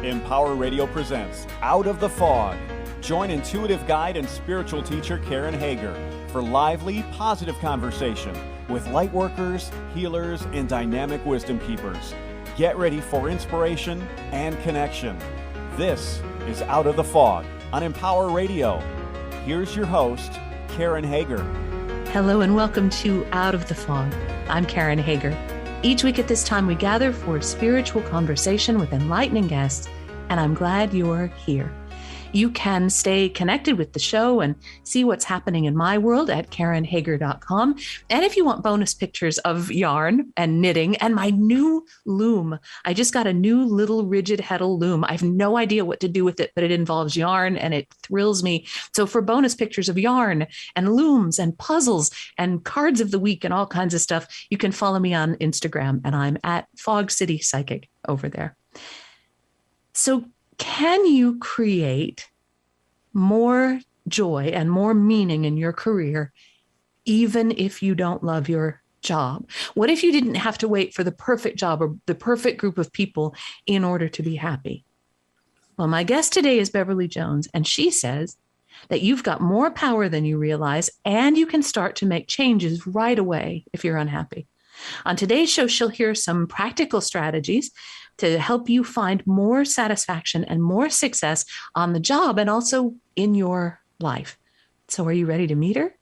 Empower Radio presents Out of the Fog. Join intuitive guide and spiritual teacher Karen Hager for lively, positive conversation with lightworkers, healers, and dynamic wisdom keepers. Get ready for inspiration and connection. This is Out of the Fog on Empower Radio. Here's your host, Karen Hager. Hello and welcome to Out of the Fog. I'm Karen Hager. Each week at this time, we gather for spiritual conversation with enlightening guests, and I'm glad you're here. You can stay connected with the show and see what's happening in my world at KarenHager.com. And if you want bonus pictures of yarn and knitting and my new loom, I just got a new little rigid heddle loom. I have no idea what to do with it, but it involves yarn and it thrills me. So for bonus pictures of yarn and looms and puzzles and cards of the week and all kinds of stuff, you can follow me on Instagram, and I'm at Fog City Psychic over there. So can you create more joy and more meaning in your career, even if you don't love your job? What if you didn't have to wait for the perfect job or the perfect group of people in order to be happy? Well, my guest today is Beverly Jones, and she says that you've got more power than you realize, and you can start to make changes right away if you're unhappy. On today's show, she'll hear some practical strategies to help you find more satisfaction and more success on the job and also in your life. So are you ready to meet her?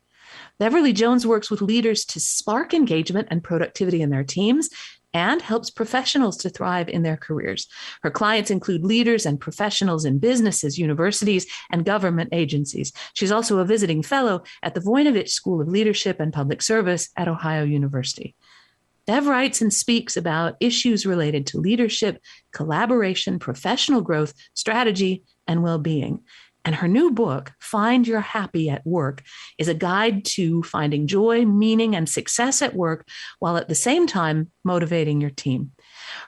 Beverly Jones works with leaders to spark engagement and productivity in their teams and helps professionals to thrive in their careers. Her clients include leaders and professionals in businesses, universities, and government agencies. She's also a visiting fellow at the Voinovich School of Leadership and Public Service at Ohio University. Bev writes and speaks about issues related to leadership, collaboration, professional growth, strategy, and well-being. And her new book, Find Your Happy at Work, is a guide to finding joy, meaning, and success at work, while at the same time motivating your team.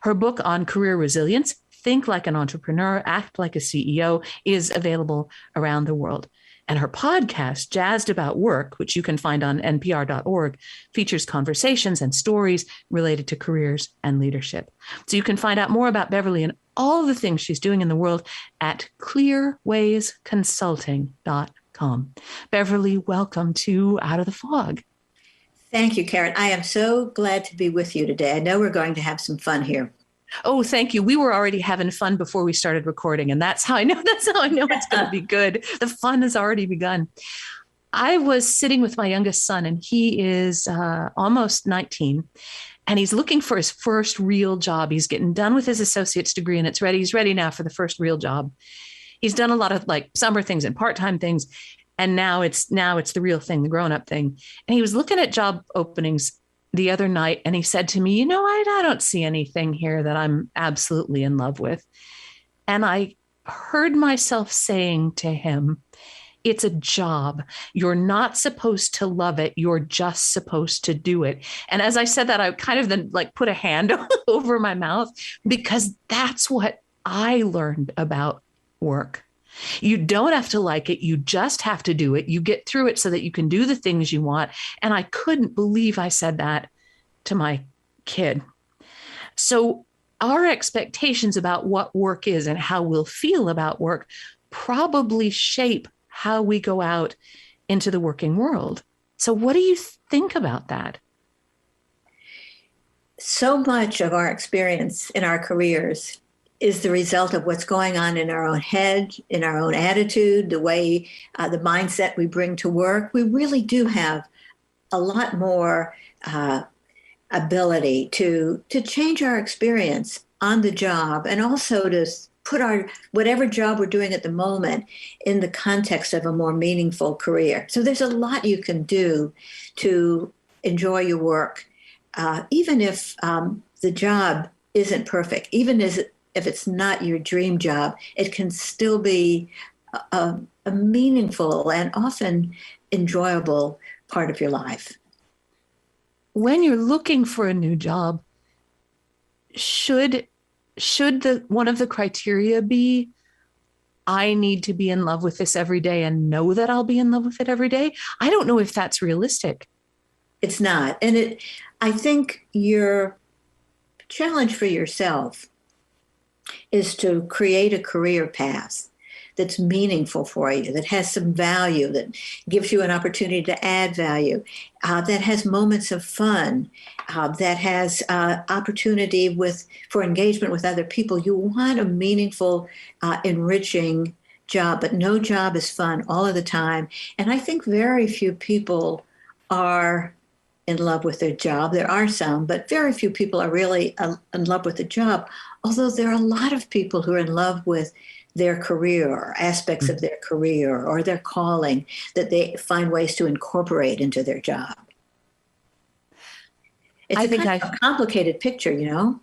Her book on career resilience, Think Like an Entrepreneur, Act Like a CEO, is available around the world. And her podcast, Jazzed About Work, which you can find on npr.org, features conversations and stories related to careers and leadership. So you can find out more about Beverly and all the things she's doing in the world at clearwaysconsulting.com. Beverly, welcome to Out of the Fog. Thank you, Karen. I am so glad to be with you today. I know we're going to have some fun here. Oh, thank you. We were already having fun before we started recording, and that's how I know it's going to be good. The fun has already begun. I was sitting with my youngest son, and he is almost 19, and he's looking for his first real job. He's getting done with his associate's degree, and it's ready. He's ready now for the first real job. He's done a lot of like summer things and part-time things, and now it's the real thing, the grown-up thing. And he was looking at job openings the other night, and he said to me, I don't see anything here that I'm absolutely in love with. And I heard myself saying to him, it's a job. You're not supposed to love it. You're just supposed to do it. And as I said that, I kind of then like put a hand over my mouth, because that's what I learned about work. You don't have to like it. You just have to do it. You get through it so that you can do the things you want. And I couldn't believe I said that to my kid. So our expectations about what work is and how we'll feel about work probably shape how we go out into the working world. So what do you think about that? So much of our experience in our careers is the result of what's going on in our own head, in our own attitude, the way, the mindset we bring to work. We really do have a lot more ability to change our experience on the job, and also to put our whatever job we're doing at the moment in the context of a more meaningful career. So there's a lot you can do to enjoy your work, even if the job isn't perfect, even if it's not your dream job, it can still be a meaningful and often enjoyable part of your life. When you're looking for a new job, should one of the criteria be, I need to be in love with this every day and know that I'll be in love with it every day? I don't know if that's realistic. It's not. And I think your challenge for yourself is to create a career path that's meaningful for you, that has some value, that gives you an opportunity to add value, that has moments of fun, that has opportunity for engagement with other people. You want a meaningful, enriching job, but no job is fun all of the time. And I think very few people are in love with their job. There are some, but very few people are really in love with the job. Although there are a lot of people who are in love with their career or aspects of their career or their calling that they find ways to incorporate into their job. It's a complicated picture, you know?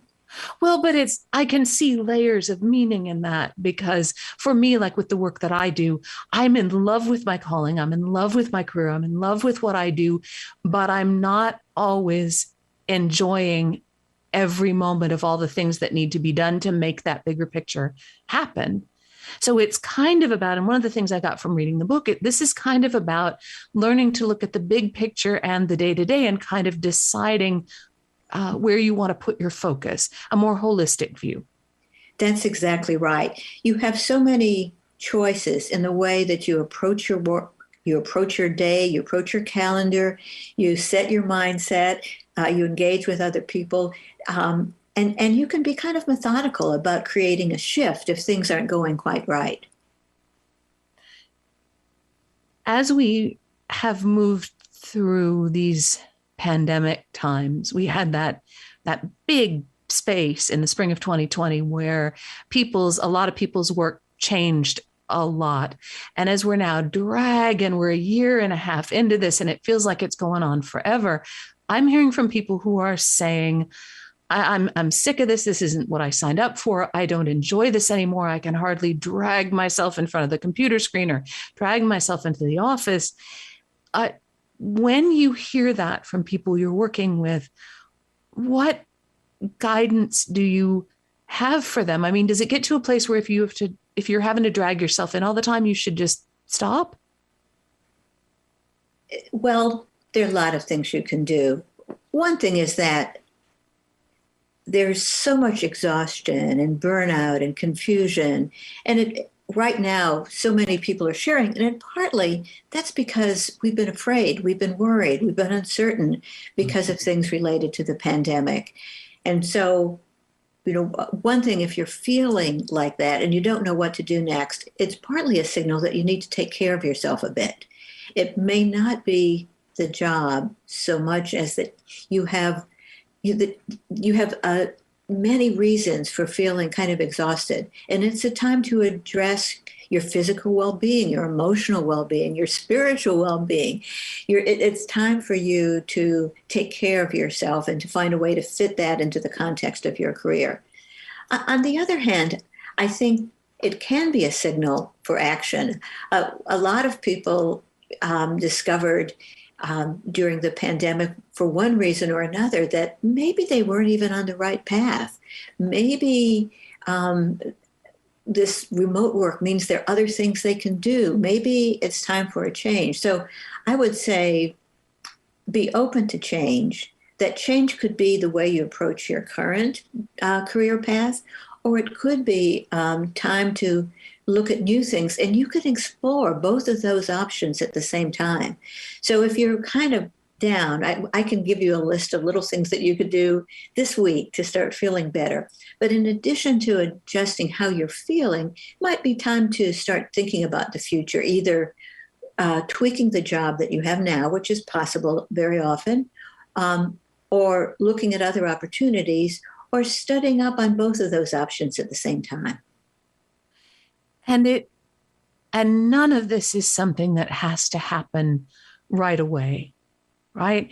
Well, but I can see layers of meaning in that, because for me, like with the work that I do, I'm in love with my calling. I'm in love with my career. I'm in love with what I do, but I'm not always enjoying every moment of all the things that need to be done to make that bigger picture happen. So it's kind of about, and one of the things I got from reading the book, this is kind of about learning to look at the big picture and the day to day and kind of deciding where you want to put your focus, a more holistic view. That's exactly right. You have so many choices in the way that you approach your work, you approach your day, you approach your calendar, you set your mindset, you engage with other people. And you can be kind of methodical about creating a shift if things aren't going quite right. As we have moved through these pandemic times, we had that big space in the spring of 2020 where a lot of people's work changed a lot. And as we're now we're a year and a half into this, and it feels like it's going on forever, I'm hearing from people who are saying, I'm sick of this. This isn't what I signed up for. I don't enjoy this anymore. I can hardly drag myself in front of the computer screen or drag myself into the office. When you hear that from people you're working with, what guidance do you have for them? I mean, does it get to a place where if you're having to drag yourself in all the time, you should just stop? Well, there are a lot of things you can do. One thing is that there's so much exhaustion and burnout and confusion. And right now, so many people are sharing. And partly that's because we've been afraid, we've been worried, we've been uncertain because of things related to the pandemic. And so, one thing, if you're feeling like that and you don't know what to do next, it's partly a signal that you need to take care of yourself a bit. It may not be the job so much as that you have many reasons for feeling kind of exhausted. And it's a time to address your physical well-being, your emotional well-being, your spiritual well-being. It's time for you to take care of yourself and to find a way to fit that into the context of your career. On the other hand, I think it can be a signal for action. A lot of people discovered during the pandemic, for one reason or another, that maybe they weren't even on the right path. Maybe this remote work means there are other things they can do. Maybe it's time for a change. So I would say be open to change. That change could be the way you approach your current career path, or it could be time to look at new things, and you can explore both of those options at the same time. So if you're kind of down, I can give you a list of little things that you could do this week to start feeling better. But in addition to adjusting how you're feeling, it might be time to start thinking about the future, either tweaking the job that you have now, which is possible very often, or looking at other opportunities, or studying up on both of those options at the same time. And none of this is something that has to happen right away, right?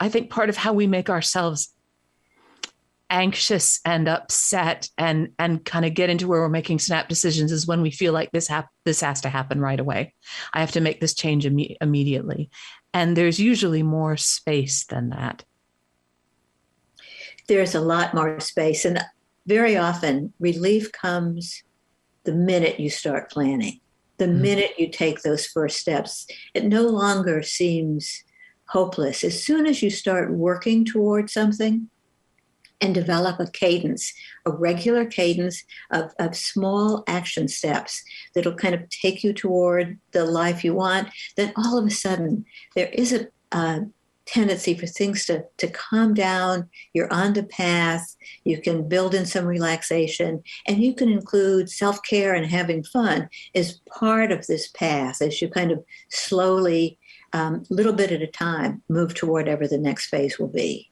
I think part of how we make ourselves anxious and upset and kind of get into where we're making snap decisions is when we feel like this has to happen right away. I have to make this change immediately. And there's usually more space than that. There's a lot more space. And very often relief comes the minute you start planning, the minute you take those first steps. It no longer seems hopeless. As soon as you start working towards something and develop a cadence a regular cadence of small action steps that'll kind of take you toward the life you want, then all of a sudden there is a tendency for things to calm down. You're on the path. You can build in some relaxation, and you can include self-care and having fun as part of this path as you kind of slowly, little bit at a time, move toward whatever the next phase will be.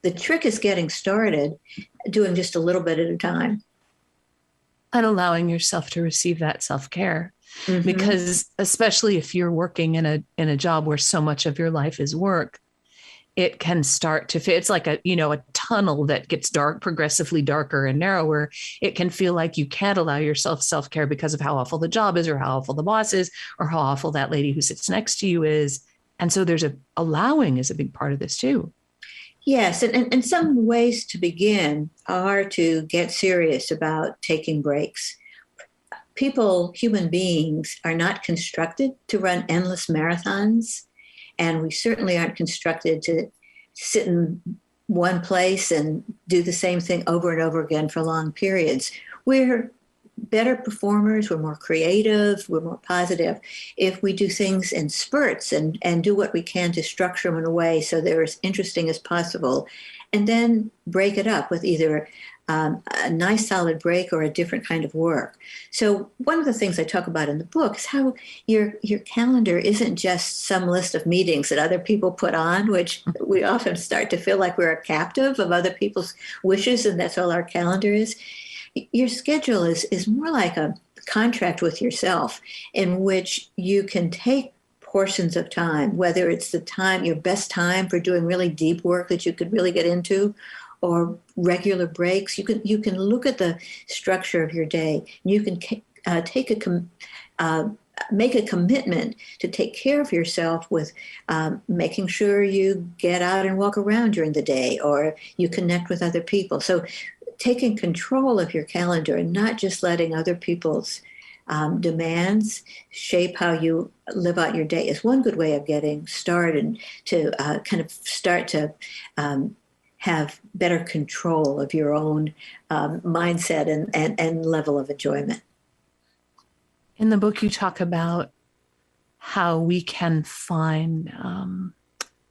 The trick is getting started, doing just a little bit at a time. And allowing yourself to receive that self-care. Mm-hmm. Because especially if you're working in a job where so much of your life is work, it can start to feel, it's like a tunnel that gets dark, progressively darker and narrower. It can feel like you can't allow yourself self-care because of how awful the job is, or how awful the boss is, or how awful that lady who sits next to you is. And so there's allowing is a big part of this too. Yes, and some ways to begin are to get serious about taking breaks. People, human beings, are not constructed to run endless marathons, and we certainly aren't constructed to sit in one place and do the same thing over and over again for long periods. We're better performers, we're more creative, we're more positive if we do things in spurts and do what we can to structure them in a way so they're as interesting as possible, and then break it up with either a nice solid break or a different kind of work. So one of the things I talk about in the book is how your calendar isn't just some list of meetings that other people put on, which we often start to feel like we're a captive of other people's wishes, and that's all our calendar is. Your schedule is more like a contract with yourself in which you can take portions of time, whether it's the time, your best time for doing really deep work that you could really get into, or regular breaks. You can look at the structure of your day. You can make a commitment to take care of yourself with making sure you get out and walk around during the day, or you connect with other people. So taking control of your calendar and not just letting other people's demands shape how you live out your day is one good way of getting started to kind of start to have better control of your own mindset and level of enjoyment. In the book, you talk about how we can find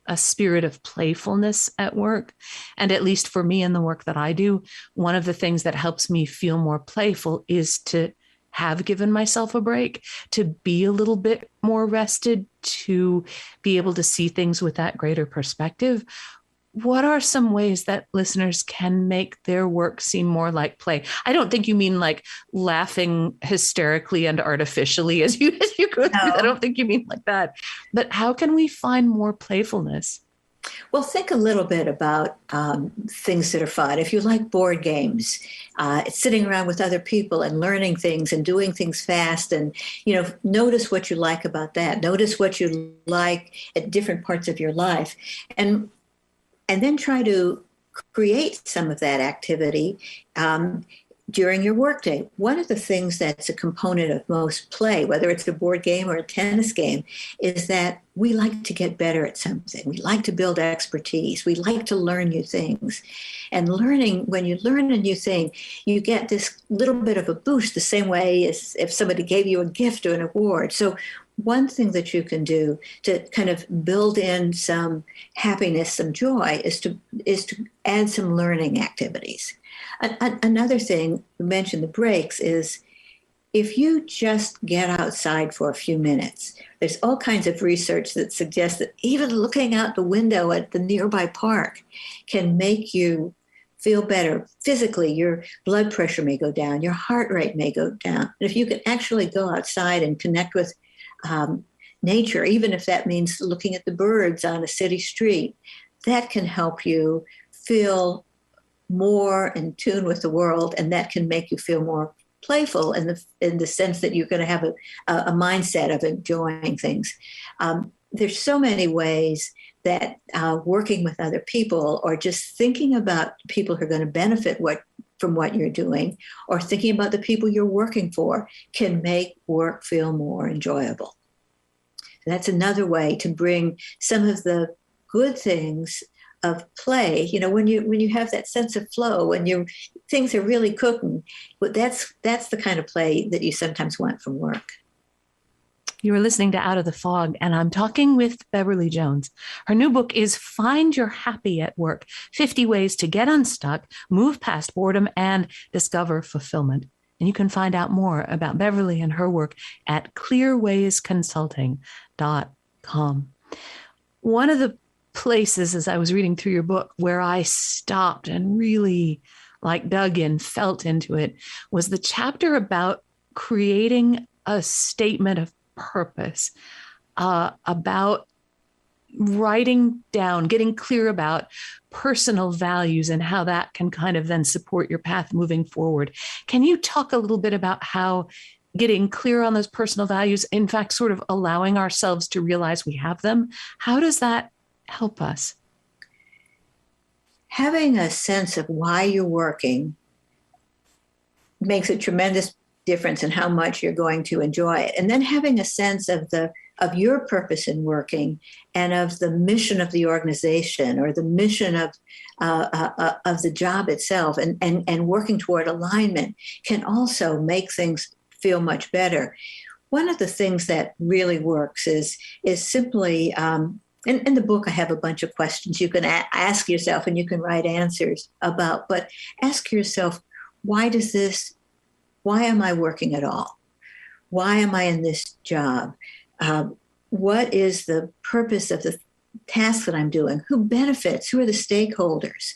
a spirit of playfulness at work. And at least for me in the work that I do, one of the things that helps me feel more playful is to have given myself a break, to be a little bit more rested, to be able to see things with that greater perspective. What are some ways that listeners can make their work seem more like play? I don't think you mean like laughing hysterically and artificially as you go through. I don't think you mean like that. But how can we find more playfulness? Well, think a little bit about things that are fun. If you like board games, sitting around with other people and learning things and doing things fast, and notice what you like about that. Notice what you like at different parts of your life, and then try to create some of that activity during your workday. One of the things that's a component of most play, whether it's a board game or a tennis game, is that we like to get better at something. We like to build expertise. We like to learn new things. And learning, when you learn a new thing, you get this little bit of a boost the same way as if somebody gave you a gift or an award. So one thing that you can do to kind of build in some happiness, some joy, is to add some learning activities. Another thing, you mentioned the breaks, is if you just get outside for a few minutes, there's all kinds of research that suggests that even looking out the window at the nearby park can make you feel better physically. Your blood pressure may go down, your heart rate may go down. And if you can actually go outside and connect with nature, even if that means looking at the birds on a city street, that can help you feel more in tune with the world, and that can make you feel more playful in the sense that you're going to have a mindset of enjoying things. There's so many ways that working with other people, or just thinking about people who are going to benefit from what you're doing, or thinking about the people you're working for, can make work feel more enjoyable. That's another way to bring some of the good things of play, when you have that sense of flow, when things are really cooking, but that's the kind of play that you sometimes want from work. You are listening to Out of the Fog, and I'm talking with Beverly Jones. Her new book is Find Your Happy at Work, 50 Ways to Get Unstuck, Move Past Boredom, and Discover Fulfillment. And you can find out more about Beverly and her work at clearwaysconsulting.com. One of the places, as I was reading through your book, where I stopped and really dug in, felt into it, was the chapter about creating a statement of purpose, about writing down, getting clear about personal values and how that can kind of then support your path moving forward. Can you talk a little bit about how getting clear on those personal values, in fact, sort of allowing ourselves to realize we have them, how does that help us? Having a sense of why you're working makes a tremendous difference in how much you're going to enjoy it. And then having a sense of your purpose in working and of the mission of the organization or the mission of the job itself and working toward alignment can also make things feel much better. One of the things that really works is simply, in the book, I have a bunch of questions you can ask yourself and you can write answers about, but ask yourself, why am I working at all? Why am I in this job? What is the purpose of the task that I'm doing? Who benefits? Who are the stakeholders?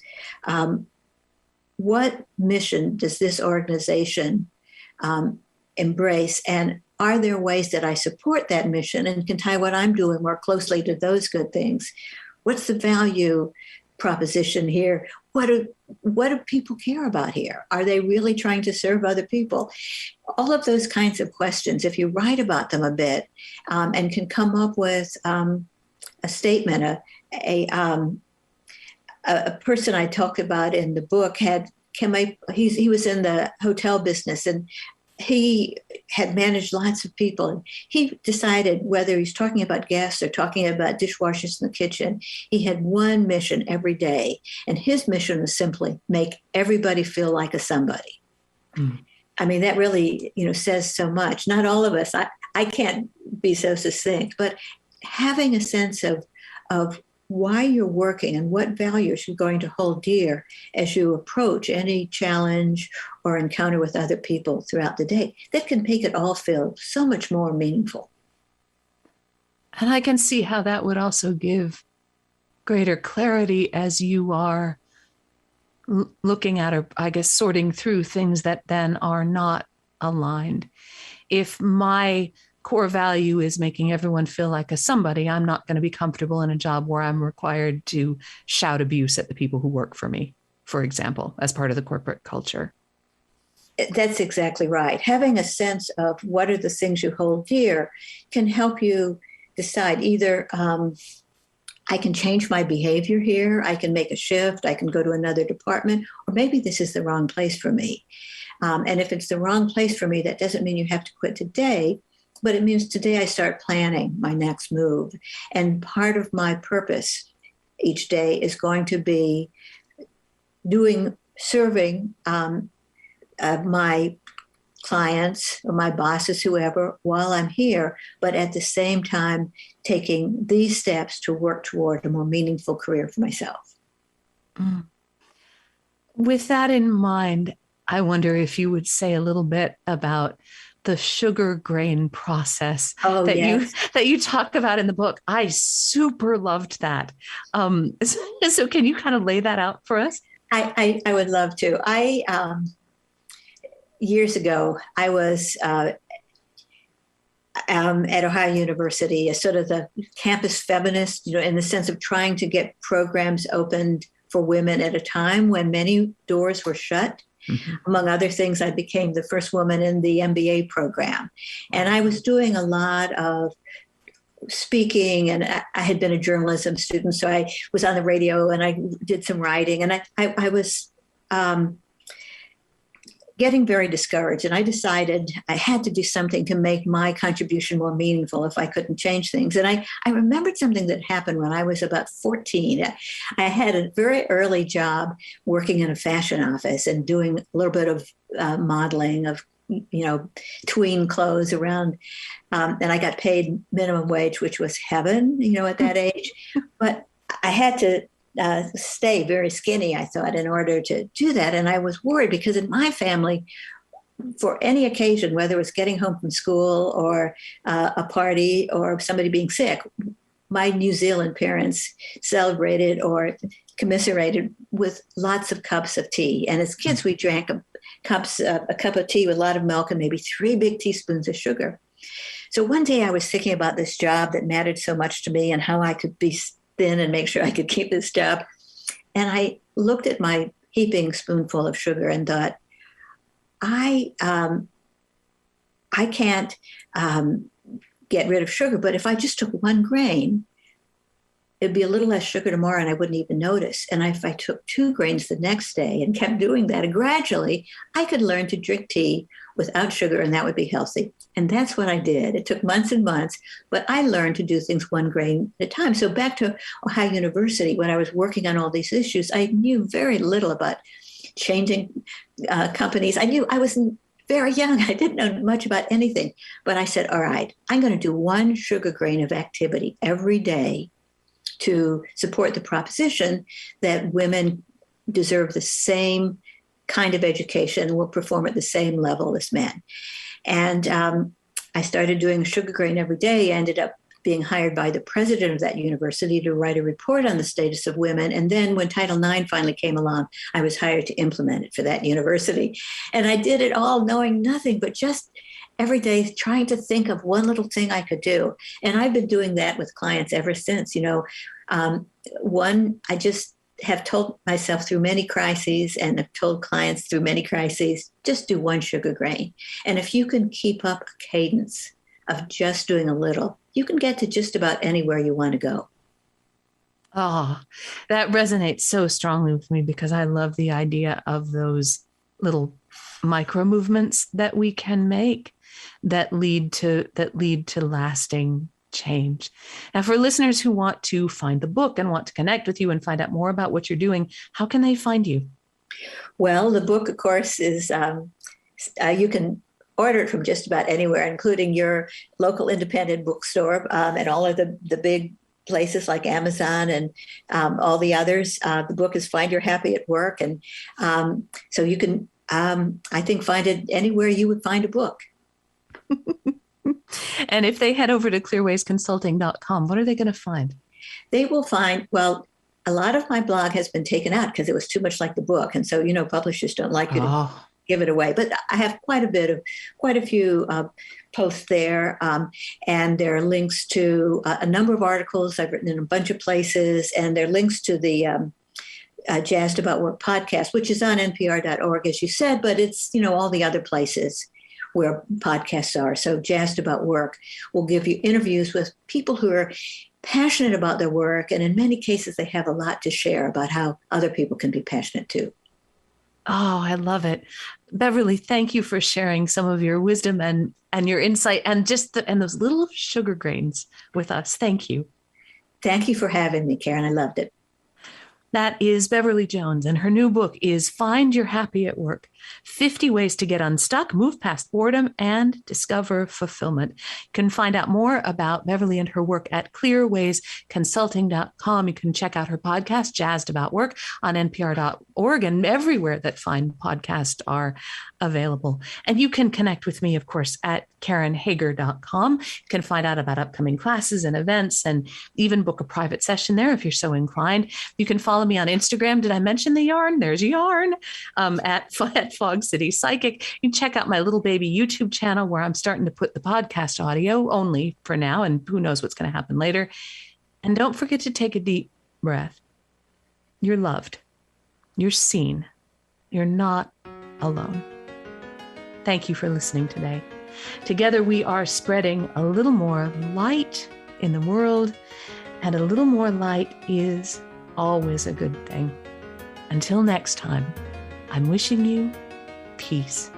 What mission does this organization embrace? And are there ways that I support that mission and can tie what I'm doing more closely to those good things? What's the value proposition here? What do people care about here? Are they really trying to serve other people? All of those kinds of questions, if you write about them a bit and can come up with a statement, a person I talk about in the book he was in the hotel business and he had managed lots of people. And he decided whether he's talking about guests or talking about dishwashers in the kitchen, he had one mission every day. And his mission was simply make everybody feel like a somebody. Mm. I mean, that really, says so much. Not all of us, I can't be so succinct, but having a sense of why you're working and what values you're going to hold dear as you approach any challenge or encounter with other people throughout the day, that can make it all feel so much more meaningful. And I can see how that would also give greater clarity as you are looking at, or I guess sorting through things that then are not aligned. If my core value is making everyone feel like a somebody, I'm not going to be comfortable in a job where I'm required to shout abuse at the people who work for me, for example, as part of the corporate culture. That's exactly right. Having a sense of what are the things you hold dear can help you decide either I can change my behavior here, I can make a shift, I can go to another department, or maybe this is the wrong place for me. And if it's the wrong place for me, that doesn't mean you have to quit today. But it means today I start planning my next move. And part of my purpose each day is going to be serving my clients or my bosses, whoever, while I'm here, but at the same time, taking these steps to work toward a more meaningful career for myself. Mm. With that in mind, I wonder if you would say a little bit about the sugar grain process that you talk about in the book. I super loved that. So can you kind of lay that out for us? I would love to. Years ago, I was at Ohio University, as sort of the campus feminist, in the sense of trying to get programs opened for women at a time when many doors were shut. Mm-hmm. Among other things, I became the first woman in the MBA program. And I was doing a lot of speaking, and I had been a journalism student, so I was on the radio and I did some writing. And I was getting very discouraged. And I decided I had to do something to make my contribution more meaningful if I couldn't change things. And I remembered something that happened when I was about 14. I had a very early job working in a fashion office and doing a little bit of modeling of, tween clothes around. And I got paid minimum wage, which was heaven, at that age. But I had to stay very skinny, I thought, in order to do that. And I was worried because in my family, for any occasion, whether it was getting home from school or a party or somebody being sick, my New Zealand parents celebrated or commiserated with lots of cups of tea. And as kids, we drank a cup of tea with a lot of milk and maybe 3 big teaspoons of sugar. So one day I was thinking about this job that mattered so much to me and how I could be thin and make sure I could keep this job. And I looked at my heaping spoonful of sugar and thought, I can't get rid of sugar, but if I just took 1 grain, it'd be a little less sugar tomorrow and I wouldn't even notice. And if I took 2 grains the next day and kept doing that, and gradually I could learn to drink tea without sugar, and that would be healthy. And that's what I did. It took months and months, but I learned to do things 1 grain at a time. So back to Ohio University, when I was working on all these issues, I knew very little about changing companies. I was very young. I didn't know much about anything, but I said, all right, I'm going to do 1 sugar grain of activity every day to support the proposition that women deserve the same kind of education, will perform at the same level as men. And I started doing sugar grain every day. I ended up being hired by the president of that university to write a report on the status of women. And then when Title IX finally came along, I was hired to implement it for that university. And I did it all knowing nothing, but just every day trying to think of one little thing I could do. And I've been doing that with clients ever since. I just have told myself through many crises and have told clients through many crises, just do 1 sugar grain. And if you can keep up a cadence of just doing a little, you can get to just about anywhere you want to go. Oh, that resonates so strongly with me because I love the idea of those little micro movements that we can make that lead to lasting change. Now, for listeners who want to find the book and want to connect with you and find out more about what you're doing, how can they find you? Well, the book, of course, is you can order it from just about anywhere, including your local independent bookstore and all of the big places like Amazon and all the others. The book is Find Your Happy at Work. And so you can, I think, find it anywhere you would find a book. And if they head over to clearwaysconsulting.com, what are they going to find? They will find, well, a lot of my blog has been taken out because it was too much like the book. And so, publishers don't like you to give it away. But I have quite a few posts there. And there are links to a number of articles I've written in a bunch of places. And there are links to the Jazzed About Work podcast, which is on npr.org, as you said, but it's, all the other places where podcasts are. So Jazzed About Work will give you interviews with people who are passionate about their work. And in many cases, they have a lot to share about how other people can be passionate too. Oh, I love it. Beverly, thank you for sharing some of your wisdom and your insight and and those little sugar grains with us. Thank you. Thank you for having me, Karen. I loved it. That is Beverly Jones, and her new book is Find Your Happy at Work, 50 Ways to Get Unstuck, Move Past Boredom, and Discover Fulfillment. You can find out more about Beverly and her work at clearwaysconsulting.com. You can check out her podcast, Jazzed About Work, on npr.org and everywhere that fine podcasts are available. And you can connect with me, of course, at karenhager.com. You can find out about upcoming classes and events and even book a private session there if you're so inclined. You can follow me on Instagram. Did I mention the yarn? There's yarn at Fog City Psychic. You can check out my little baby YouTube channel where I'm starting to put the podcast audio only for now, and who knows what's going to happen later. And don't forget to take a deep breath. You're loved. You're seen. You're not alone. Thank you for listening today. Together we are spreading a little more light in the world, and a little more light is always a good thing. Until next time, I'm wishing you peace.